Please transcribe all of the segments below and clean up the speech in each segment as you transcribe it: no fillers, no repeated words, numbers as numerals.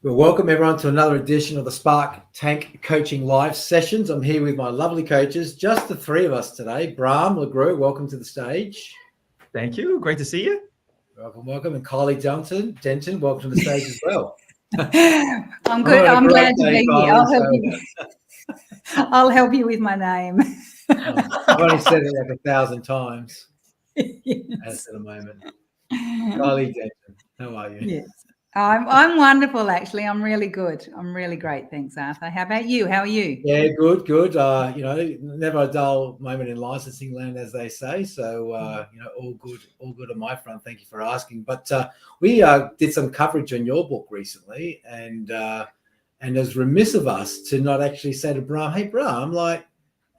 Well, welcome everyone to another edition of the Spark Tank Coaching Live Sessions. I'm here with my lovely coaches, just the three of us today. Bram LeGroux, welcome to the stage. Thank you. Great to see you. Welcome. And Kylie Denton, welcome to the stage as well. I'm good. I'm glad to be here. I'll help you with my name. I've only said it like 1,000 times. Yes. As at the moment. Kylie Denton, how are you? Yes. I'm wonderful, actually. I'm really good. I'm really great. Thanks, Arthur. How about you? How are you? Yeah, good. Never a dull moment in licensing land, as they say. So, all good on my front. Thank you for asking. But we did some coverage on your book recently, and it was remiss of us to not actually say to Bram, "Hey, Bram,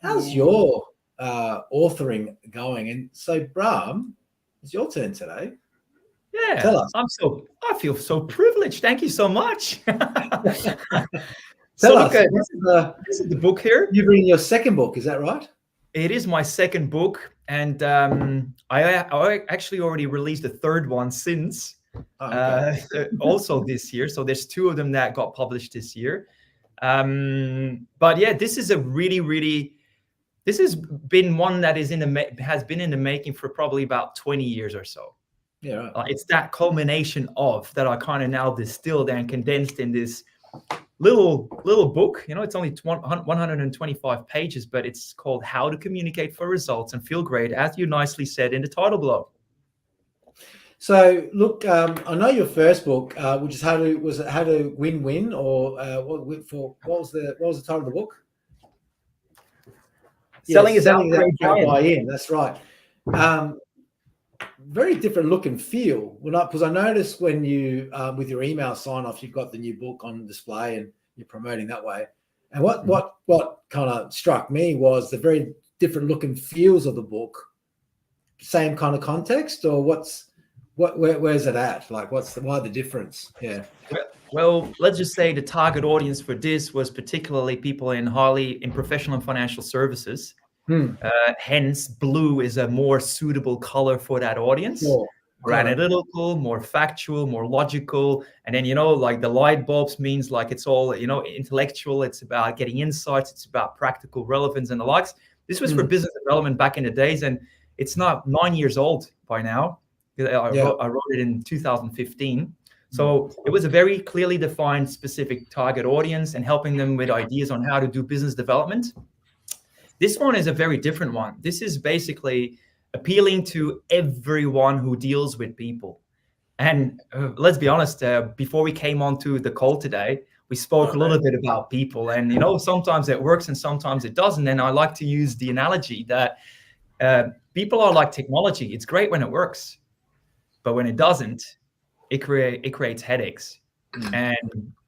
how's your authoring going?" And so, Bram, it's your turn today. Yeah, tell us. I feel so privileged. Thank you so much. Tell us. This is the book here. You're reading your second book, is that right? It is my second book, and I actually already released the third one since also this year. So there's two of them that got published this year. But yeah, this is a really. This has been one that has been in the making for probably about 20 years or so. Yeah, right. It's that culmination of that I kind of now distilled and condensed in this little book. It's only 125 pages, but it's called How to Communicate for Results and Feel Great, as you nicely said in the title below. So, look, I know your first book, which is How to Win-Win, or what was the title of the book? Selling is Selling that buy-in. That's right. Very different look and feel. Because I noticed when you, with your email sign-off, you've got the new book on display and you're promoting that way. And what kind of struck me was the very different look and feels of the book. Same kind of context, or where's it at? Why the difference? Yeah. Well, let's just say the target audience for this was particularly people in professional and financial services. Hence, blue is a more suitable color for that audience. More analytical, more factual, more logical. And then, the light bulbs means it's all, intellectual. It's about getting insights. It's about practical relevance and the likes. This was for business development back in the days, and it's not 9 years old by now. I wrote it in 2015. So it was a very clearly defined specific target audience and helping them with ideas on how to do business development. This one is a very different one. This is basically appealing to everyone who deals with people. And let's be honest, before we came onto the call today, we spoke a little bit about people. And, sometimes it works and sometimes it doesn't. And I like to use the analogy that people are like technology. It's great when it works, but when it doesn't, it creates headaches and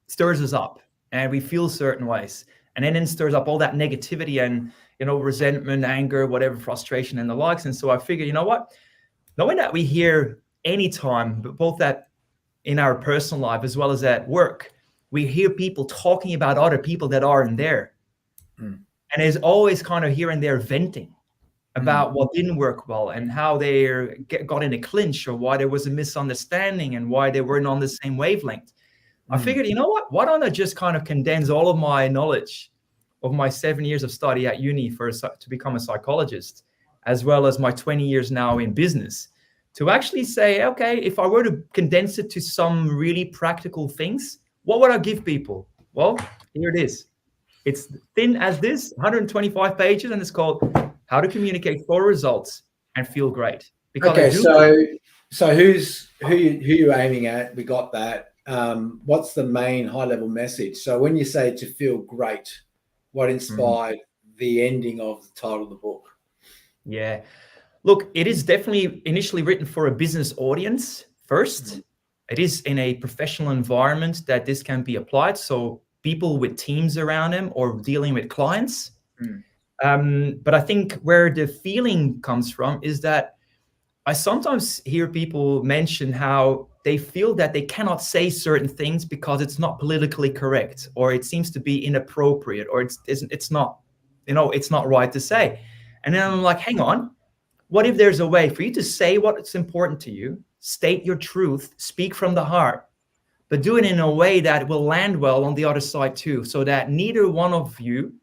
stirs us up, and we feel certain ways. And then it stirs up all that negativity and, resentment, anger, whatever, frustration and the likes. And so I figured, knowing that we hear anytime, both that in our personal life as well as at work, we hear people talking about other people that aren't there. And there's always kind of here and there venting about what didn't work well and how they got in a clinch, or why there was a misunderstanding and why they weren't on the same wavelength. I figured, why don't I just kind of condense all of my knowledge of my 7 years of study at uni to become a psychologist, as well as my 20 years now in business, to actually say, okay, if I were to condense it to some really practical things, what would I give people? Well, here it is. It's thin as this, 125 pages, and it's called How to Communicate for Results and Feel Great. So who you're aiming at? We got that. What's the main high-level message? So when you say to feel great, what inspired the ending of the title of the book? Yeah. Look, it is definitely initially written for a business audience first. It is in a professional environment that this can be applied. So people with teams around them or dealing with clients. But I think where the feeling comes from is that I sometimes hear people mention how they feel that they cannot say certain things because it's not politically correct, or it seems to be inappropriate, or it's not, it's not right to say. And then I'm like, hang on, what if there's a way for you to say what's important to you, state your truth, speak from the heart, but do it in a way that will land well on the other side too, so that neither one of you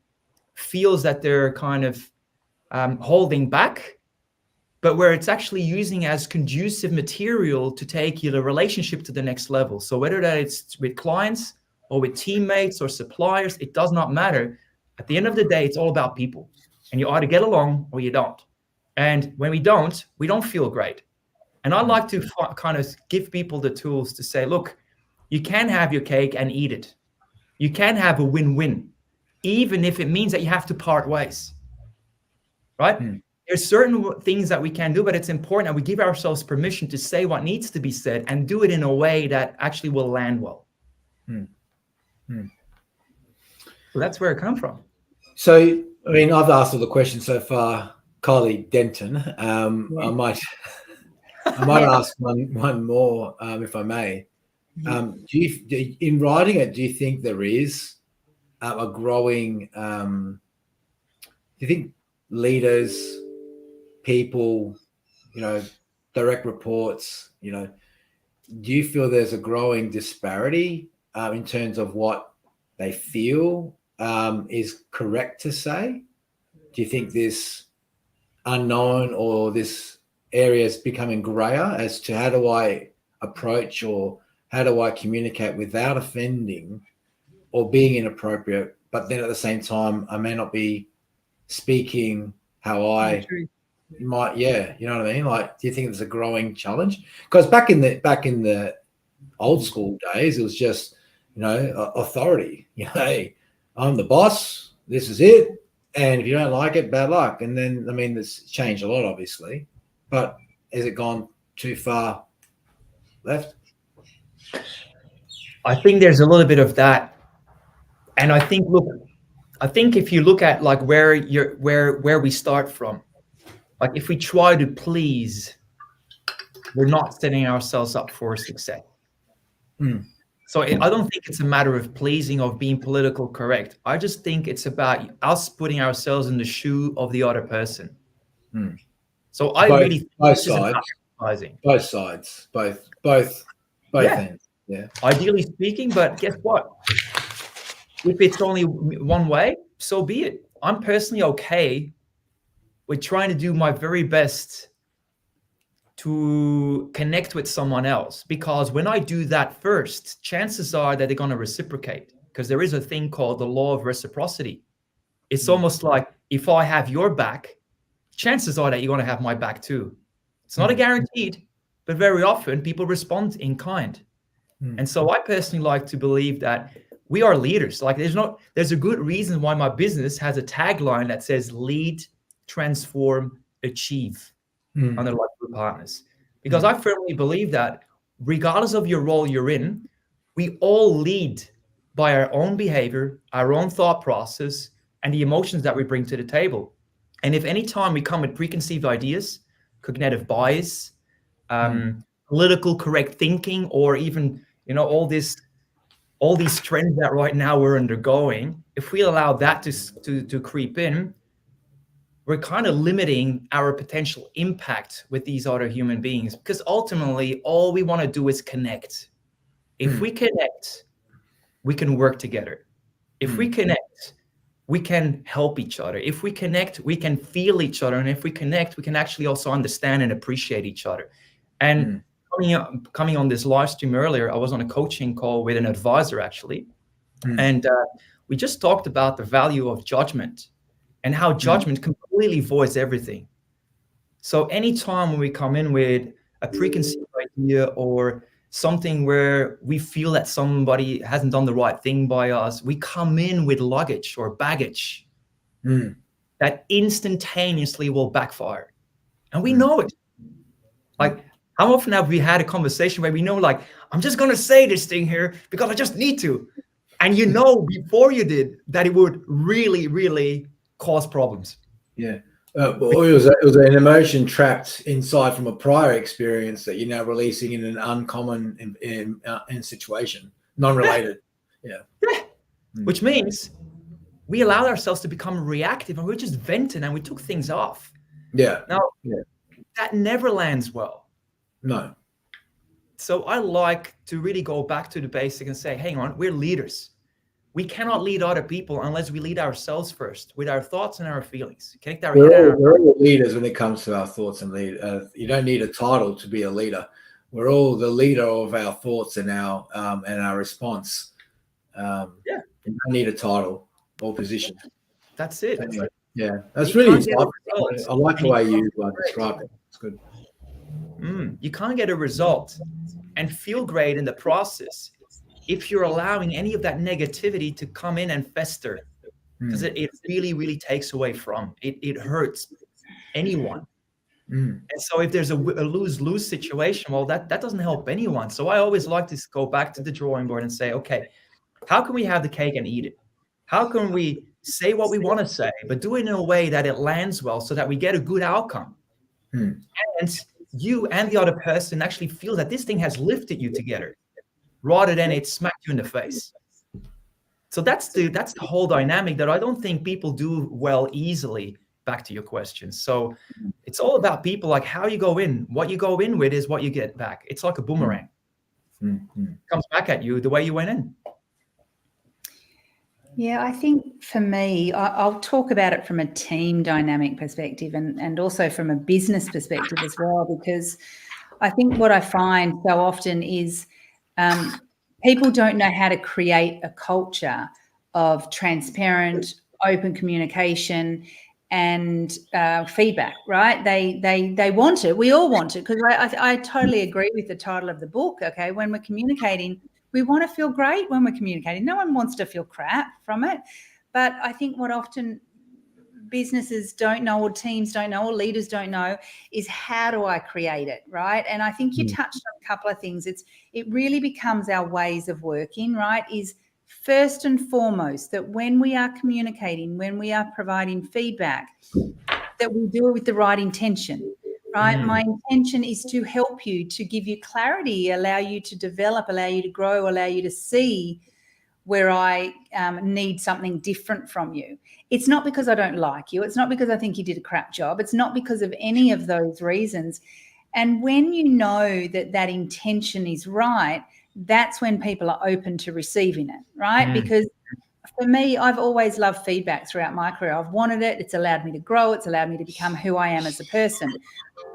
feels that they're kind of holding back, but where it's actually using as conducive material to take the relationship to the next level. So whether that it's with clients or with teammates or suppliers, it does not matter. At the end of the day, it's all about people, and you either get along or you don't. And when we don't feel great. And I like to kind of give people the tools to say, look, you can have your cake and eat it. You can have a win-win, even if it means that you have to part ways, right? There's certain things that we can do, but it's important that we give ourselves permission to say what needs to be said and do it in a way that actually will land well. So that's where it comes from. So, I mean, I've asked all the questions so far. Kylie Denton, I might ask one more, if I may. In writing it, do you think there is a growing? Do you think leaders, people, direct reports, do you feel there's a growing disparity in terms of what they feel is correct to say? Do you think this unknown or this area is becoming grayer as to how do I approach or how do I communicate without offending or being inappropriate, but then at the same time, I may not be speaking how I might, you know what I mean? Like, do you think it's a growing challenge? Because back in the old school days, it was just, authority. Hey, I'm the boss. This is it. And if you don't like it, bad luck. And then, I mean, it's changed a lot, obviously. But has it gone too far left? I think there's a little bit of that. And I think if you look at like where we start from, like if we try to please, we're not setting ourselves up for success. So I don't think it's a matter of pleasing, of being political correct. I just think it's about us putting ourselves in the shoe of the other person. So I really think both sides, both ends. Yeah. Ideally speaking, but guess what? If it's only one way, so be it. I'm personally okay with trying to do my very best to connect with someone else, because when I do that first, chances are that they're going to reciprocate, because there is a thing called the law of reciprocity. It's almost like if I have your back, chances are that you're going to have my back too. It's not a guaranteed, but very often people respond in kind. And so I personally like to believe that we are leaders. Like there's a good reason why my business has a tagline that says lead, transform, achieve under Like Blue Partners. Because I firmly believe that regardless of your role you're in, we all lead by our own behavior, our own thought process, and the emotions that we bring to the table. And if any time we come with preconceived ideas, cognitive bias, political correct thinking, or even all these trends that right now we're undergoing, if we allow that to creep in, we're kind of limiting our potential impact with these other human beings, because ultimately all we want to do is connect. If we connect, we can work together. If we connect, we can help each other. If we connect, we can feel each other. And if we connect, we can actually also understand and appreciate each other. And coming on this live stream earlier, I was on a coaching call with an advisor actually. And we just talked about the value of judgment and how judgment completely voids everything. So anytime when we come in with a preconceived idea or something where we feel that somebody hasn't done the right thing by us, we come in with luggage or baggage that instantaneously will backfire. And we know it. Like, how often have we had a conversation where we know, like, I'm just going to say this thing here because I just need to. And before you did, that it would really, really cause problems. Yeah. It was an emotion trapped inside from a prior experience that you're now releasing in an uncommon in situation, non-related. Yeah. Which means we allowed ourselves to become reactive and we're just venting and we took things off. Yeah. Now, that never lands well. No. So I like to really go back to the basic and say, hang on, we're leaders. We cannot lead other people unless we lead ourselves first with our thoughts and our feelings. Connect our We're all leaders when it comes to our thoughts and lead. You don't need a title to be a leader. We're all the leader of our thoughts and our response. You don't need a title or position. That's it. Anyway, yeah, that's really insightful. I like the way you described it. It's good. You can't get a result and feel great in the process if you're allowing any of that negativity to come in and fester, because it really, really takes away from it hurts anyone. And so if there's a lose-lose situation, well, that doesn't help anyone. So I always like to go back to the drawing board and say, okay, how can we have the cake and eat it? How can we say what we want to say, but do it in a way that it lands well so that we get a good outcome? And you and the other person actually feel that this thing has lifted you together rather than it smacked you in the face. So that's the whole dynamic that I don't think people do well easily. Back to your question. So it's all about people, like how you go in. What you go in with is what you get back. It's like a boomerang. Comes back at you the way you went in. Yeah, I think for me, I'll talk about it from a team dynamic perspective and also from a business perspective as well, because I think what I find so often is people don't know how to create a culture of transparent, open communication and feedback, right? They want it. We all want it, because I totally agree with the title of the book. Okay, when we're communicating, we want to feel great when we're communicating. No one wants to feel crap from it. But I think what often businesses don't know, or teams don't know, or leaders don't know, is how do I create it, right? And I think you touched on a couple of things. It really becomes our ways of working, right? Is first and foremost that when we are communicating, when we are providing feedback, that we do it with the right intention, right? My intention is to help you, to give you clarity, allow you to develop, allow you to grow, allow you to see where I need something different from you. It's not because I don't like you. It's not because I think you did a crap job. It's not because of any of those reasons. And when you know that that intention is right, that's when people are open to receiving it, right? Because for me, I've always loved feedback throughout my career. I've wanted it. It's allowed me to grow. It's allowed me to become who I am as a person.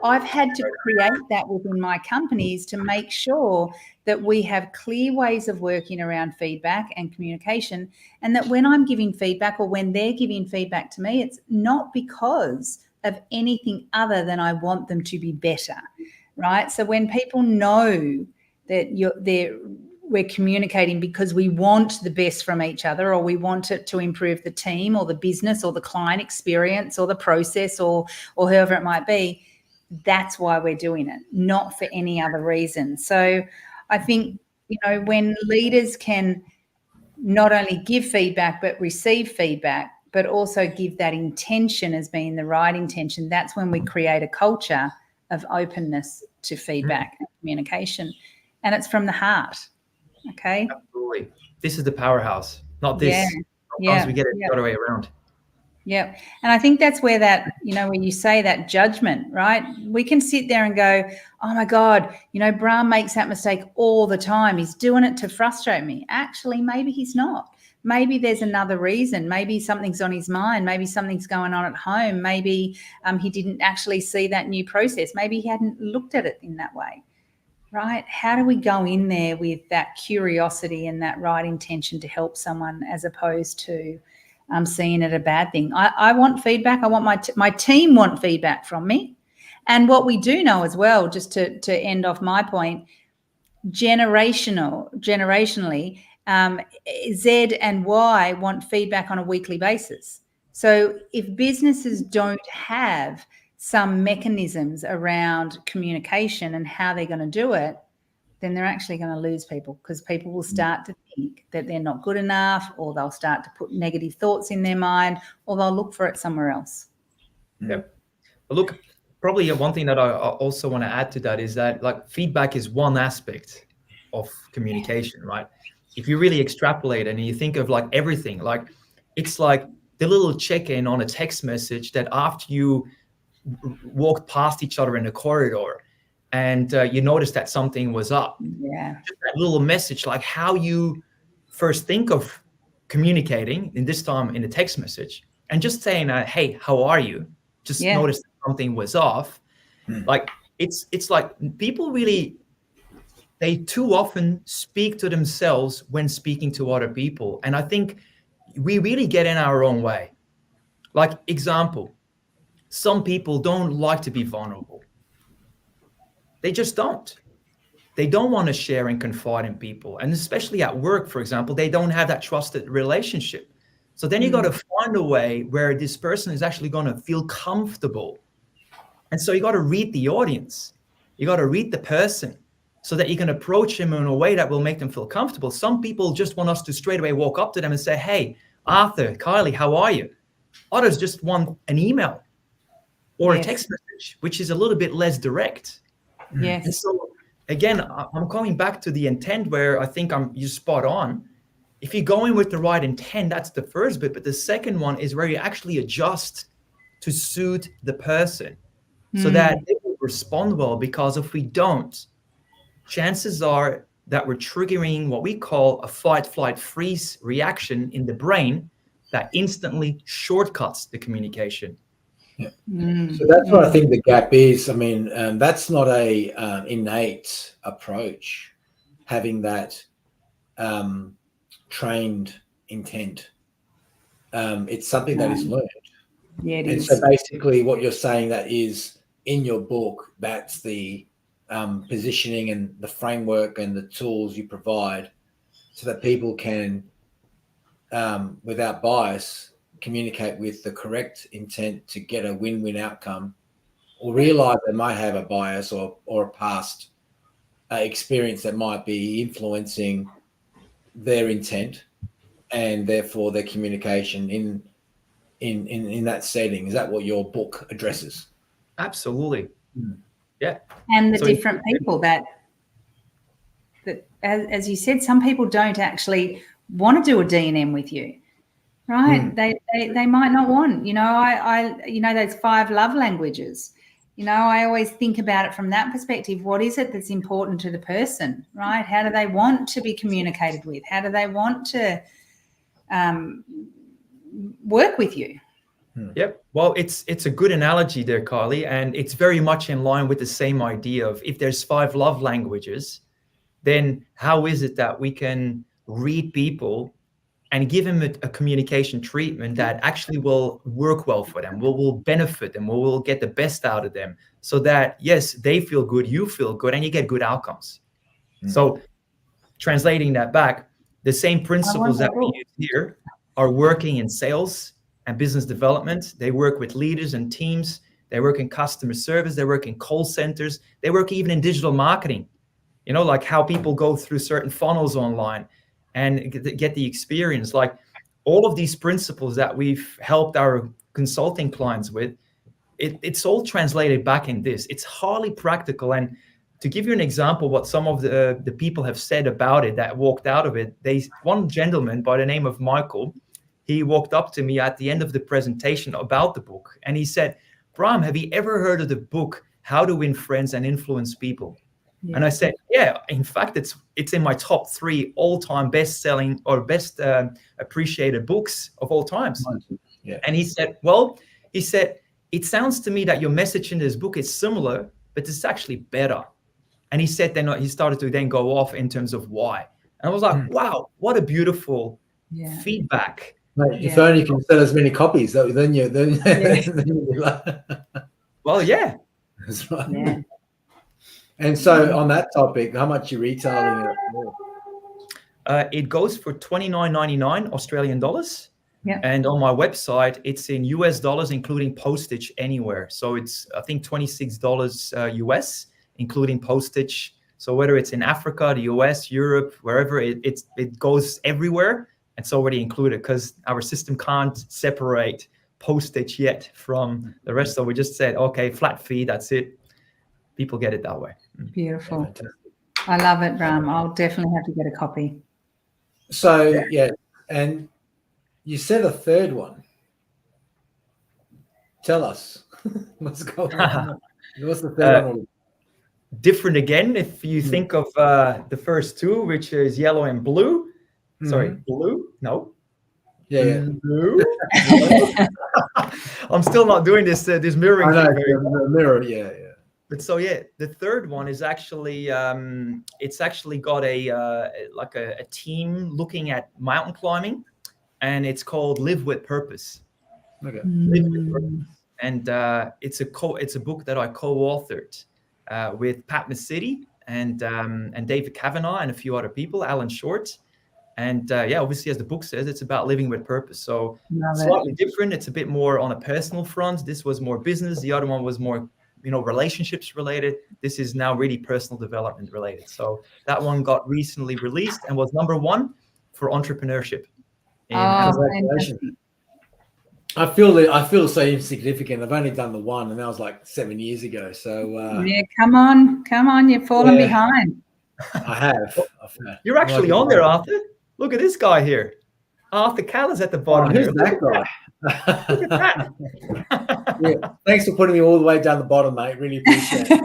I've had to create that within my companies to make sure that we have clear ways of working around feedback and communication, and that when I'm giving feedback or when they're giving feedback to me, it's not because of anything other than I want them to be better, right? So when people know that we're communicating because we want the best from each other, or we want it to improve the team or the business or the client experience or the process or whoever it might be, that's why we're doing it, not for any other reason. So I think, when leaders can not only give feedback but receive feedback, but also give that intention as being the right intention, that's when we create a culture of openness to feedback and communication. And it's from the heart. Okay. Absolutely. This is the powerhouse, not this. Sometimes we get it the other way around. Yeah. And I think that's where that, when you say that judgment, right? We can sit there and go, oh my God, Brahm makes that mistake all the time. He's doing it to frustrate me. Actually, maybe he's not. Maybe there's another reason. Maybe something's on his mind. Maybe something's going on at home. Maybe he didn't actually see that new process. Maybe he hadn't looked at it in that way. Right? How do we go in there with that curiosity and that right intention to help someone, as opposed to seeing it a bad thing? I want feedback. I want my team want feedback from me. And what we do know as well, just to end off my point, generationally, Z and Y want feedback on a weekly basis. So if businesses don't have some mechanisms around communication and how they're going to do it, then they're actually going to lose people, because people will start to think that they're not good enough, or they'll start to put negative thoughts in their mind, or they'll look for it somewhere else. Yeah. Look, probably one thing that I also want to add to that is that, like, feedback is one aspect of communication, right? If you really extrapolate and you think of like everything, like it's like the little check-in on a text message that after you walked past each other in the corridor and you noticed that something was up. Yeah. Just that little message, like how you first think of communicating, in this time in a text message, and just saying, hey, how are you? Just noticed that something was off. Like it's like people really, they too often speak to themselves when speaking to other people. And I think we really get in our own way. Like, example, some people don't like to be vulnerable. They just don't. They don't want to share and confide in people. And especially at work, for example, they don't have that trusted relationship. So then you got to find a way where this person is actually going to feel comfortable. And so you got to read the audience. You got to read the person so that you can approach them in a way that will make them feel comfortable. Some people just want us to straight away walk up to them and say, hey, Arthur, Kylie, how are you? Others just want an email or a text message, which is a little bit less direct. Yes. And so again, I'm coming back to the intent, where I think you're spot on. If you go in with the right intent, that's the first bit. But the second one is where you actually adjust to suit the person so that they will respond well. Because if we don't, chances are that we're triggering what we call a fight, flight, freeze reaction in the brain that instantly shortcuts the communication. Yeah. So that's what I think the gap is. I mean, that's not a innate approach, having that trained intent. It's something that is learned. Yeah, it and is. So basically what you're saying, that is in your book, that's the positioning and the framework and the tools you provide so that people can, without bias, communicate with the correct intent to get a win-win outcome, or realize they might have a bias or a past experience that might be influencing their intent and therefore their communication in that setting. Is that what your book addresses? Absolutely. Yeah. And the different people that as you said, some people don't actually want to do a D&M with you. Right. They might not want, I those 5 love languages. I always think about it from that perspective. What is it that's important to the person, right? How do they want to be communicated with? How do they want to work with you? Yep. Well, it's a good analogy there, Kylie, and it's very much in line with the same idea of, if there's 5 love languages, then how is it that we can read people and give them a communication treatment that actually will work well for them, will benefit them, will get the best out of them, so that, yes, they feel good, you feel good, and you get good outcomes. So translating that back, the same principles that we use here are working in sales and business development. They work with leaders and teams. They work in customer service. They work in call centers. They work even in digital marketing, like how people go through certain funnels online and get the experience. Like, all of these principles that we've helped our consulting clients with, it's all translated back in this. It's highly practical. And to give you an example, what some of the people have said about it that walked out of it, one gentleman by the name of Michael, he walked up to me at the end of the presentation about the book, and he said, Bram, have you ever heard of the book, How to Win Friends and Influence People? Yeah. And I said, yeah, in fact, it's in my top 3 all-time best-selling or best appreciated books of all times. Yeah. And he said, it sounds to me that your message in this book is similar, but it's actually better. And he said, then he started to then go off in terms of why. And I was like, wow, what a beautiful feedback. Mate, if only you can sell as many copies, then you well, yeah. That's right. Yeah. And so on that topic, how much are you retailing it for? It goes for $29.99 Australian dollars. Yeah. And on my website, it's in US dollars, including postage anywhere. So it's, I think, $26 US, including postage. So whether it's in Africa, the US, Europe, wherever, it goes everywhere. It's already included, because our system can't separate postage yet from the rest. So we just said, okay, flat fee, that's it. People get it that way. Beautiful. I love it, Bram. I'll definitely have to get a copy. So, yeah. And you said a third one. Tell us what's going on. What's the third one? different again. If you think of the first two, which is yellow and blue. Sorry, blue? No. Yeah. Blue? I'm still not doing this mirroring I know, thing very the mirror. Yeah. But so yeah, the third one is actually it's actually got a like a team looking at mountain climbing, and it's called Live with Purpose. Okay. Live with Purpose. And it's a book that I co-authored with Pat Mesiti and David Kavanagh and a few other people, Alan Short. And yeah, obviously, as the book says, it's about living with purpose. So slightly different. It's a bit more on a personal front. This was more business. The other one was more, relationships related. This is now really personal development related. So that one got recently released and was #1 for entrepreneurship. Congratulations. I feel so insignificant. I've only done the one, and that was like 7 years ago. So yeah, come on, you've fallen behind. I have. You're actually on there, Arthur. Look at this guy here. Arthur Callis at the bottom. Who's that guy? Look at that. Yeah. Thanks for putting me all the way down the bottom, mate. Really appreciate it.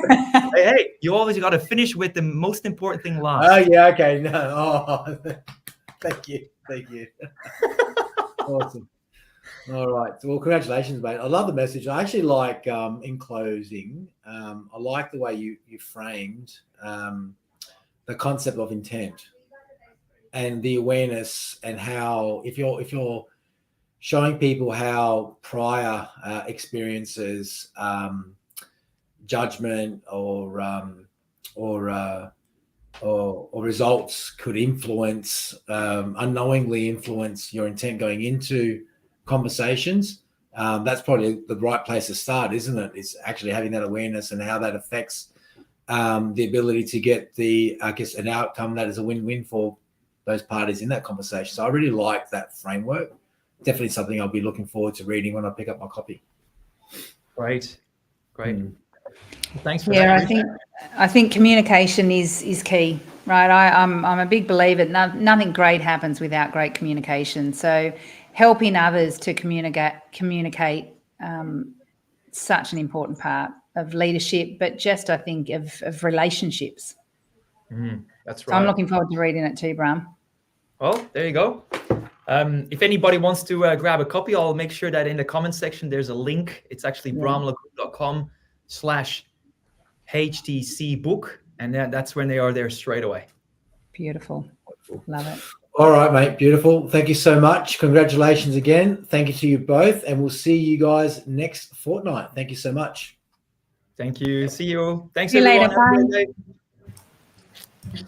Hey, you always got to finish with the most important thing last. Oh, yeah. Okay. No. Oh, thank you. Awesome. All right. Well, congratulations, mate. I love the message. I actually like, in closing, I like the way you framed the concept of intent and the awareness, and how if you're showing people how prior experiences, judgment or results could influence, unknowingly influence your intent going into conversations, that's probably the right place to start, isn't it? It's actually having that awareness and how that affects the ability to get an outcome that is a win-win for those parties in that conversation. So I really like that framework. Definitely something I'll be looking forward to reading when I pick up my copy. Great. Thanks for that. Yeah, I think communication is key, right? I'm a big believer nothing great happens without great communication. So helping others to communicate such an important part of leadership, but just I think of relationships. That's So right. I'm looking forward to reading it too, Bram. Well, there you go. If anybody wants to grab a copy, I'll make sure that in the comment section there's a link. It's actually bramlagroup.com/HTC book, and that's when they are there straight away. Beautiful. Love it. All right, mate. Beautiful. Thank you so much. Congratulations again. Thank you to you both, and we'll see you guys next fortnight. Thank you so much. Thank you. See you. Thanks, See you everyone. later. Have a great day.